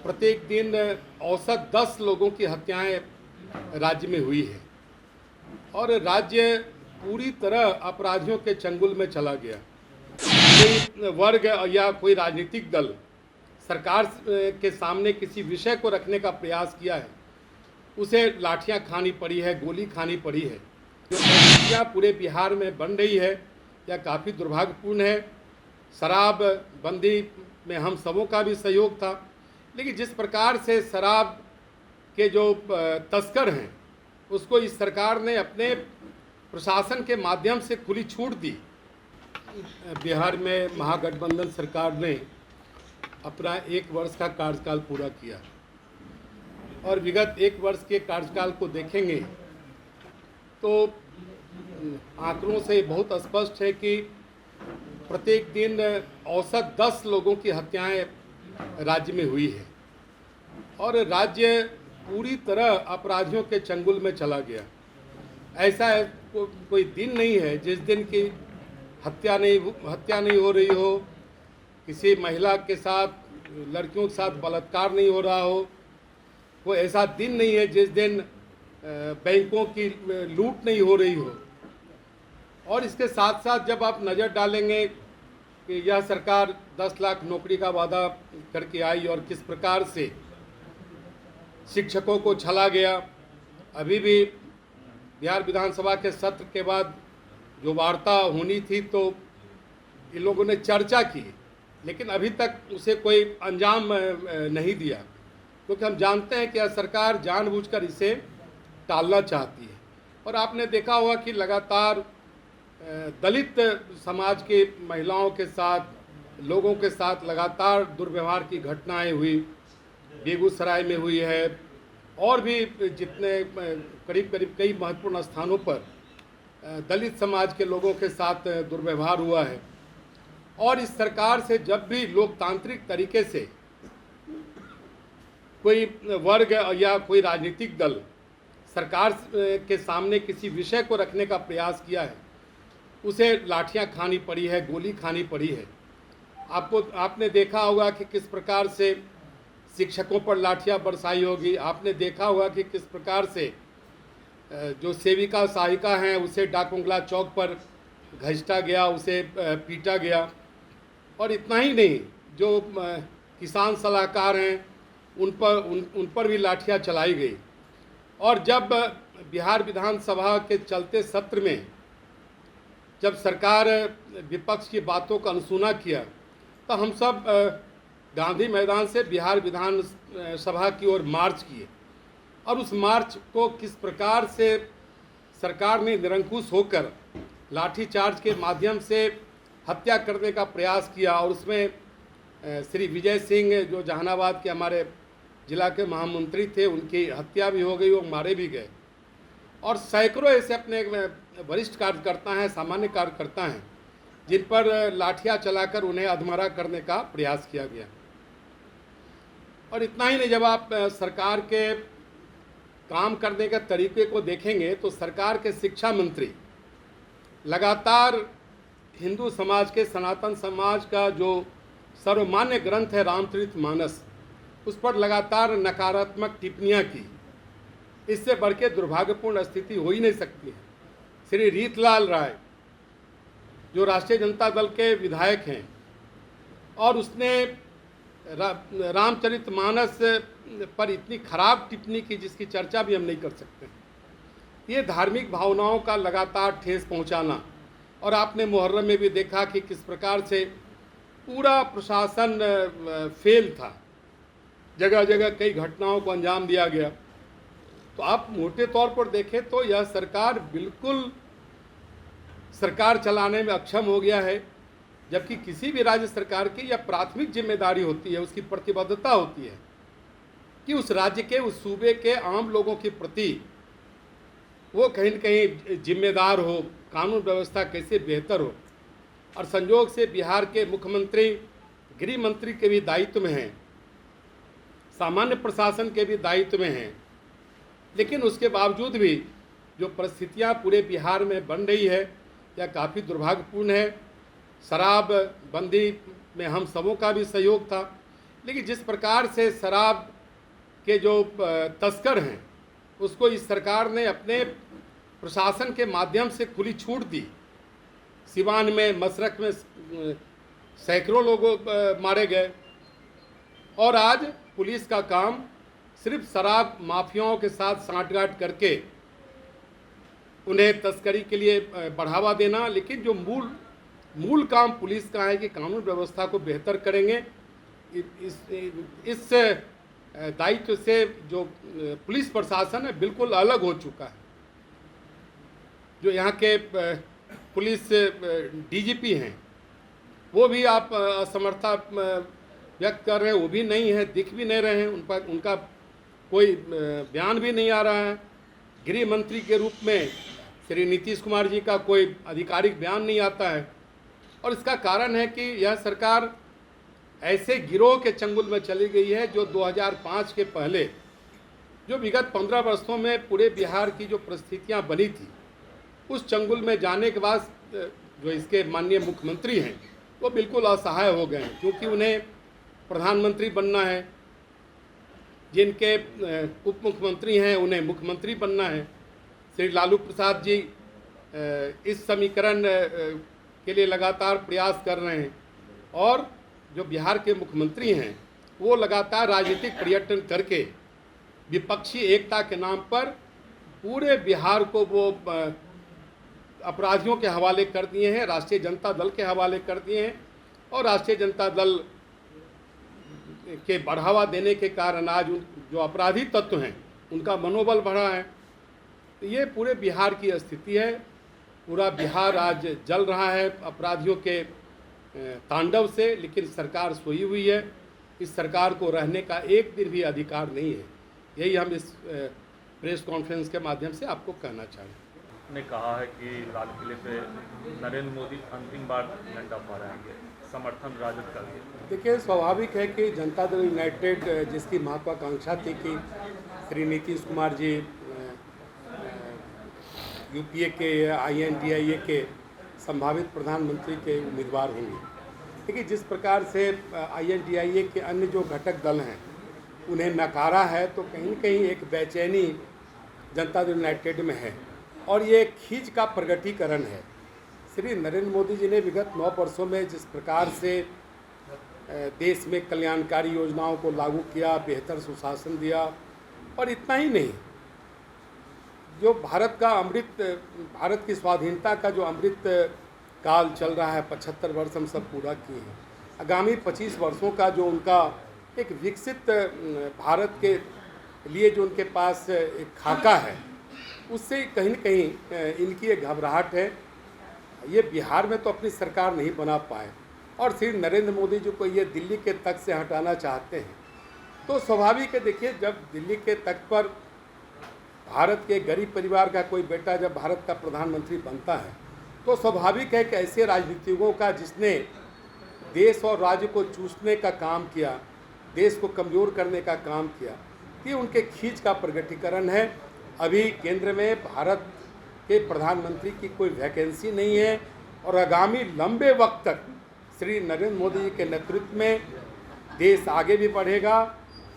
प्रत्येक दिन औसत 10 लोगों की हत्याएं राज्य में हुई है और राज्य पूरी तरह अपराधियों के चंगुल में चला गया। कोई वर्ग या कोई राजनीतिक दल सरकार के सामने किसी विषय को रखने का प्रयास किया है, उसे लाठियां खानी पड़ी है, गोली खानी पड़ी है। जो परिस्थितियाँ पूरे बिहार में बन रही है यह काफ़ी दुर्भाग्यपूर्ण है। शराब बंदी में हम सबों का भी सहयोग था, लेकिन जिस प्रकार से शराब के जो तस्कर हैं उसको इस सरकार ने अपने प्रशासन के माध्यम से खुली छूट दी। बिहार में महागठबंधन सरकार ने अपना 1 वर्ष का कार्यकाल पूरा किया और विगत 1 वर्ष के कार्यकाल को देखेंगे तो आंकड़ों से बहुत स्पष्ट है कि प्रत्येक दिन औसत 10 लोगों की हत्याएं राज्य में हुई है और राज्य पूरी तरह अपराधियों के चंगुल में चला गया। ऐसा कोई दिन नहीं है जिस दिन की हत्या नहीं हो रही हो, किसी महिला के साथ, लड़कियों के साथ बलात्कार नहीं हो रहा हो। कोई ऐसा दिन नहीं है जिस दिन बैंकों की लूट नहीं हो रही हो। और इसके साथ साथ जब आप नज़र डालेंगे कि यह सरकार 10 लाख नौकरी का वादा करके आई और किस प्रकार से शिक्षकों को छला गया। अभी भी बिहार विधानसभा के सत्र के बाद जो वार्ता होनी थी तो इन लोगों ने चर्चा की, लेकिन अभी तक उसे कोई अंजाम नहीं दिया, क्योंकि हम जानते हैं कि यह सरकार जानबूझकर इसे टालना चाहती है। और आपने देखा होगा कि लगातार दलित समाज के महिलाओं के साथ, लोगों के साथ लगातार दुर्व्यवहार की घटनाएं हुई। बेगूसराय में हुई है और भी जितने करीब कई महत्वपूर्ण स्थानों पर दलित समाज के लोगों के साथ दुर्व्यवहार हुआ है। और इस सरकार से जब भी लोकतांत्रिक तरीके से कोई वर्ग या कोई राजनीतिक दल सरकार के सामने किसी विषय को रखने का प्रयास किया है, उसे लाठियां खानी पड़ी है, गोली खानी पड़ी है। आपने देखा होगा कि किस प्रकार से शिक्षकों पर लाठियां बरसाई होगी। आपने देखा होगा कि किस प्रकार से जो सेविका सहायिका हैं उसे डाकबंगला चौक पर घसीटा गया, उसे पीटा गया। और इतना ही नहीं, जो किसान सलाहकार हैं उन पर भी लाठियां चलाई गई। और जब बिहार विधानसभा के चलते सत्र में जब सरकार विपक्ष की बातों का अनसुना किया तो हम सब गांधी मैदान से बिहार विधानसभा की ओर मार्च किए और उस मार्च को किस प्रकार से सरकार ने निरंकुश होकर लाठीचार्ज के माध्यम से हत्या करने का प्रयास किया। और उसमें श्री विजय सिंह जो जहानाबाद के हमारे जिला के महामंत्री थे, उनकी हत्या भी हो गई, वो मारे भी गए। और सैकड़ों ऐसे अपने वरिष्ठ कार्यकर्ता हैं, सामान्य कार्यकर्ता हैं, जिन पर लाठियां चलाकर उन्हें अधमरा करने का प्रयास किया गया। और इतना ही नहीं, जब आप सरकार के काम करने के तरीके को देखेंगे तो सरकार के शिक्षा मंत्री लगातार हिंदू समाज के, सनातन समाज का जो सर्वमान्य ग्रंथ है रामचरितमानस, उस पर लगातार नकारात्मक टिप्पणियां की। इससे बढ़ के दुर्भाग्यपूर्ण स्थिति हो ही नहीं सकती है। श्री रीतलाल राय जो राष्ट्रीय जनता दल के विधायक हैं और उसने रामचरितमानस पर इतनी खराब टिप्पणी की जिसकी चर्चा भी हम नहीं कर सकते। ये धार्मिक भावनाओं का लगातार ठेस पहुंचाना। और आपने मुहर्रम में भी देखा कि किस प्रकार से पूरा प्रशासन फेल था, जगह जगह कई घटनाओं को अंजाम दिया गया। तो आप मोटे तौर पर देखें तो यह सरकार बिल्कुल सरकार चलाने में अक्षम हो गया है, जबकि किसी भी राज्य सरकार की यह प्राथमिक जिम्मेदारी होती है, उसकी प्रतिबद्धता होती है कि उस राज्य के, उस सूबे के आम लोगों के प्रति वो कहीं न कहीं जिम्मेदार हो, कानून व्यवस्था कैसे बेहतर हो। और संयोग से बिहार के मुख्यमंत्री गृह मंत्री के भी दायित्व में हैं, सामान्य प्रशासन के भी दायित्व में हैं, लेकिन उसके बावजूद भी जो परिस्थितियां पूरे बिहार में बन रही है यह काफ़ी दुर्भाग्यपूर्ण है। शराब बंदी में हम सबों का भी सहयोग था, लेकिन जिस प्रकार से शराब के जो तस्कर हैं उसको इस सरकार ने अपने प्रशासन के माध्यम से खुली छूट दी। सिवान में मशरक में सैकड़ों लोग मारे गए और आज पुलिस का काम सिर्फ शराब माफियाओं के साथ सांठगांठ करके उन्हें तस्करी के लिए बढ़ावा देना, लेकिन जो मूल काम पुलिस का है कि कानून व्यवस्था को बेहतर करेंगे। इस दायित्व से जो पुलिस प्रशासन है बिल्कुल अलग हो चुका है। जो यहाँ के पुलिस डीजीपी हैं वो भी आप असमर्थता व्यक्त कर रहे हैं, वो भी नहीं है, दिख भी नहीं रहे हैं, उनका कोई बयान भी नहीं आ रहा है। गृह मंत्री के रूप में श्री नीतीश कुमार जी का कोई आधिकारिक बयान नहीं आता है और इसका कारण है कि यह सरकार ऐसे गिरोह के चंगुल में चली गई है जो 2005 के पहले जो विगत 15 वर्षों में पूरे बिहार की जो परिस्थितियां बनी थी उस चंगुल में जाने के बाद जो इसके माननीय मुख्यमंत्री हैं वो बिल्कुल असहाय हो गए हैं, क्योंकि उन्हें प्रधानमंत्री बनना है, जिनके उप मुख्यमंत्री हैं उन्हें मुख्यमंत्री बनना है। श्री लालू प्रसाद जी इस समीकरण के लिए लगातार प्रयास कर रहे हैं और जो बिहार के मुख्यमंत्री हैं वो लगातार राजनीतिक पर्यटन करके विपक्षी एकता के नाम पर पूरे बिहार को वो अपराधियों के हवाले कर दिए हैं, राष्ट्रीय जनता दल के हवाले कर दिए हैं और राष्ट्रीय जनता दल के बढ़ावा देने के कारण आज जो अपराधी तत्व हैं उनका मनोबल बढ़ा है। तो ये पूरे बिहार की स्थिति है। पूरा बिहार आज जल रहा है अपराधियों के तांडव से, लेकिन सरकार सोई हुई है। इस सरकार को रहने का एक दिन भी अधिकार नहीं है। यही हम इस प्रेस कॉन्फ्रेंस के माध्यम से आपको कहना चाहें। ने कहा है कि लाल किले पे नरेंद्र मोदी अंतिम बार झंडा फहराएंगे, समर्थन राजद का भी। देखिए, स्वाभाविक है कि जनता दल यूनाइटेड जिसकी महत्वाकांक्षा थी कि श्री नीतीश कुमार जी यूपीए के INDIA के संभावित प्रधानमंत्री के उम्मीदवार होंगे, लेकिन जिस प्रकार से INDIA के अन्य जो घटक दल हैं उन्हें नकारा है, तो कहीं न कहीं एक बेचैनी जनता दल यूनाइटेड में है और ये खींच का प्रगटीकरण है। श्री नरेंद्र मोदी जी ने विगत 9 वर्षों में जिस प्रकार से देश में कल्याणकारी योजनाओं को लागू किया, बेहतर सुशासन दिया, और इतना ही नहीं, जो भारत की स्वाधीनता का जो अमृत काल चल रहा है, 75 वर्ष हम सब पूरा किए हैं। आगामी 25 वर्षों का जो उनका एक विकसित भारत के लिए जो उनके पास एक खाका है, उससे कहीं न कहीं इनकी एक घबराहट है। ये बिहार में तो अपनी सरकार नहीं बना पाए और श्री नरेंद्र मोदी जी को ये दिल्ली के तख्त से हटाना चाहते हैं, तो स्वाभाविक है। देखिए, जब दिल्ली के तख्त पर भारत के गरीब परिवार का कोई बेटा जब भारत का प्रधानमंत्री बनता है, तो स्वाभाविक है कि ऐसे राजनीतिकों का जिसने देश और राज्य को चूसने का काम किया, देश को कमज़ोर करने का काम किया, कि उनके खींच का प्रगटीकरण है। अभी केंद्र में भारत के प्रधानमंत्री की कोई वैकेंसी नहीं है और आगामी लंबे वक्त तक श्री नरेंद्र मोदी जी के नेतृत्व में देश आगे भी बढ़ेगा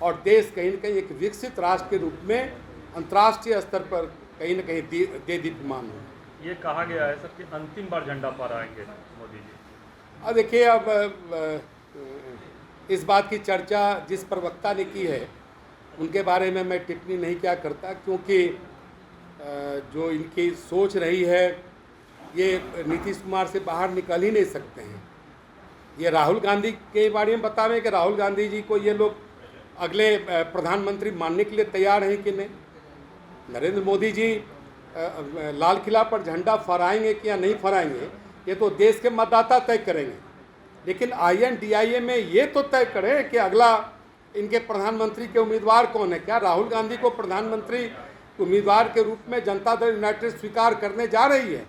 और देश कहीं न कहीं एक विकसित राष्ट्र के रूप में अंतर्राष्ट्रीय स्तर पर कहीं न कहीं दीप्यमान हो। ये कहा गया है सर कि अंतिम बार झंडा फहराएंगे मोदी जी। अब देखिए, अब इस बात की चर्चा जिस प्रवक्ता ने की है उनके बारे में मैं टिप्पणी नहीं क्या करता, क्योंकि जो इनकी सोच रही है ये नीतीश कुमार से बाहर निकल ही नहीं सकते हैं। ये राहुल गांधी के बारे में बतावें कि राहुल गांधी जी को ये लोग अगले प्रधानमंत्री मानने के लिए तैयार हैं कि नहीं। नरेंद्र मोदी जी लाल किला पर झंडा फहराएंगे कि या नहीं फहराएंगे, ये तो देश के मतदाता तय करेंगे, लेकिन INDIA में ये तो तय करें कि अगला इनके प्रधानमंत्री के उम्मीदवार कौन है। क्या राहुल गांधी को प्रधानमंत्री उम्मीदवार के रूप में जनता दल यूनाइटेड स्वीकार करने जा रही है?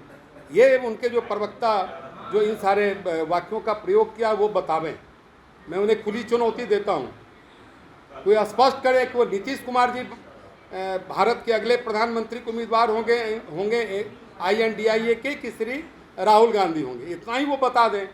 ये उनके जो प्रवक्ता जो इन सारे वाक्यों का प्रयोग किया वो बतावें। मैं उन्हें खुली चुनौती देता हूँ, कोई स्पष्ट करे कि वो नीतीश कुमार जी भारत के अगले प्रधानमंत्री के उम्मीदवार होंगे INDIA के कि श्री राहुल गांधी होंगे, इतना ही वो बता दें।